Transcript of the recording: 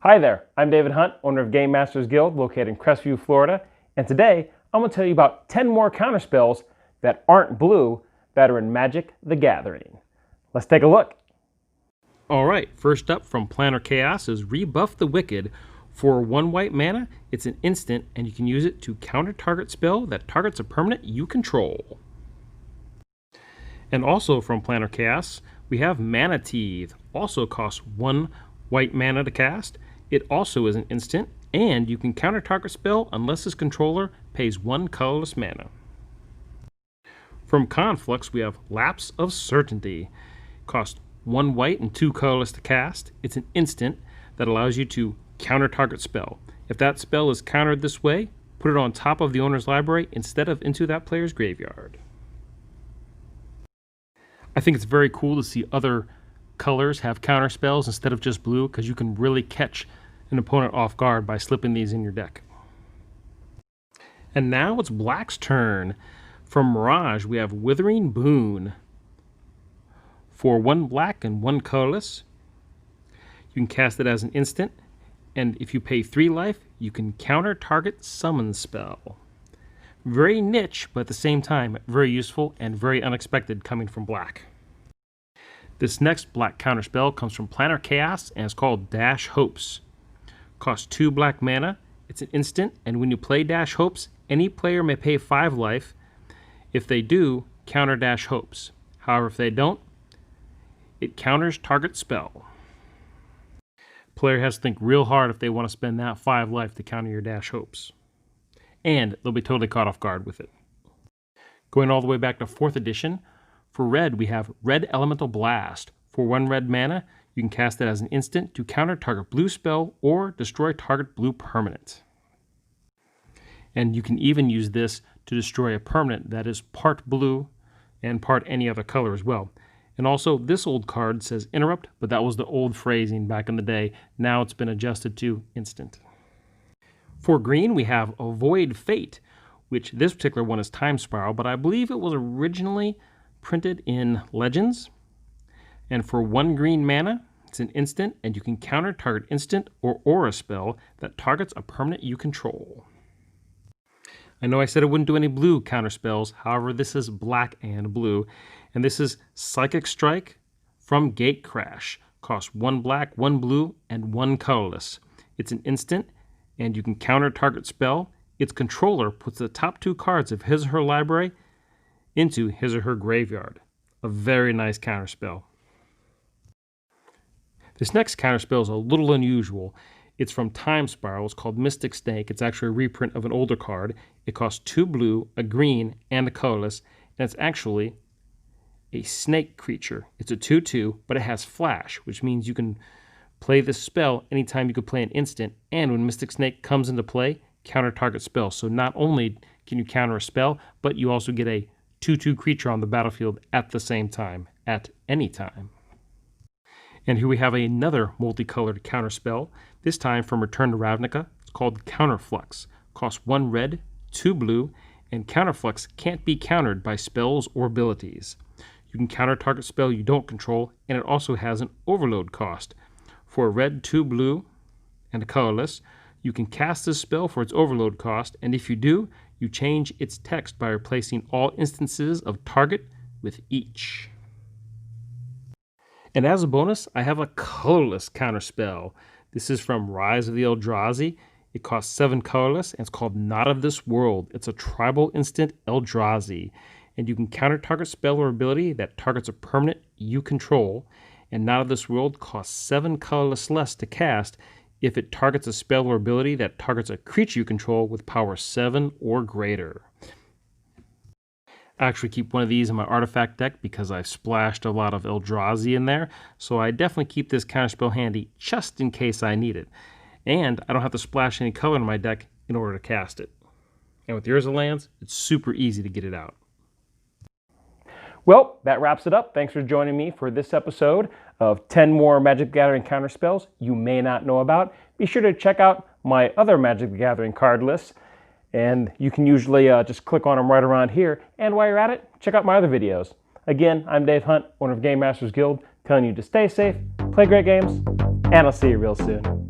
Hi there, I'm David Hunt, owner of GameMasters Guild located in Crestview, Florida, and today I'm going to tell you about 10 more counterspells that aren't blue that are in Magic the Gathering. Let's take a look. Alright, first up from Planar Chaos is Rebuff the Wicked. For 1 white mana, it's an instant and you can use it to counter target spell that targets a permanent you control. And also from Planar Chaos, we have Mana Teeth. Also costs 1 white mana to cast. It also is an instant, and you can counter target spell unless its controller pays 1 colorless mana. From Conflux, we have Lapse of Certainty. Costs 1 white and 2 colorless to cast. It's an instant that allows you to counter target spell. If that spell is countered this way, put it on top of the owner's library instead of into that player's graveyard. I think it's very cool to see other colors have counter spells instead of just blue, because you can really catch an opponent off guard by slipping these in your deck. And now it's Black's turn. From Mirage, we have Withering Boon. For 1 black and 1 colorless, you can cast it as an instant, and if you pay 3 life, you can counter target summon spell. Very niche, but at the same time, very useful and very unexpected coming from Black. This next black counterspell comes from Planar Chaos and is called Dash Hopes. Costs 2 black mana, it's an instant, and when you play Dash Hopes, any player may pay 5 life. If they do, counter Dash Hopes. However, if they don't, it counters target spell. Player has to think real hard if they want to spend that 5 life to counter your Dash Hopes. And they'll be totally caught off guard with it. Going all the way back to 4th edition, for red we have Red Elemental Blast. For 1 red mana, you can cast it as an instant to counter target blue spell or destroy target blue permanent. And you can even use this to destroy a permanent that is part blue and part any other color as well. And also, this old card says interrupt, but that was the old phrasing back in the day. Now it's been adjusted to instant. For green, we have Avoid Fate, which this particular one is Time Spiral, but I believe it was originally printed in Legends. And for 1 green mana, it's an instant, and you can counter target instant or aura spell that targets a permanent you control. I know I said I wouldn't do any blue counter spells, however this is black and blue, and this is Psychic Strike from Gatecrash. Costs 1 black, 1 blue, and 1 colorless. It's an instant, and you can counter target spell. Its controller puts the top 2 cards of his or her library into his or her graveyard. A very nice counter spell. This next counter spell is a little unusual. It's from Time Spiral. It's called Mystic Snake. It's actually a reprint of an older card. It costs 2 blue, a green, and a colorless, and it's actually a snake creature. It's a 2/2, but it has flash, which means you can play this spell anytime you could play an instant, and when Mystic Snake comes into play, counter target spell. So not only can you counter a spell, but you also get a 2/2 creature on the battlefield at the same time, at any time. And here we have another multicolored counter spell, this time from Return to Ravnica. It's called Counterflux. Costs 1 red, 2 blue, and Counterflux can't be countered by spells or abilities. You can counter target spell you don't control, and it also has an overload cost. For a red, 2 blue, and a colorless, you can cast this spell for its overload cost, and if you do, you change its text by replacing all instances of target with each. And as a bonus, I have a colorless counterspell. This is from Rise of the Eldrazi. It costs 7 colorless, and it's called Not of This World. It's a tribal instant Eldrazi, and you can counter target spell or ability that targets a permanent you control, and Not of This World costs 7 colorless less to cast if it targets a spell or ability that targets a creature you control with power 7 or greater. I actually keep one of these in my artifact deck because I've splashed a lot of Eldrazi in there, so I definitely keep this counterspell handy just in case I need it. And I don't have to splash any color in my deck in order to cast it. And with yours of lands, it's super easy to get it out. Well, that wraps it up. Thanks for joining me for this episode of 10 more Magic the Gathering counterspells you may not know about. Be sure to check out my other Magic the Gathering card lists. And you can usually just click on them right around here. And while you're at it, check out my other videos. Again, I'm Dave Hunt, owner of GameMasters Guild, telling you to stay safe, play great games, and I'll see you real soon.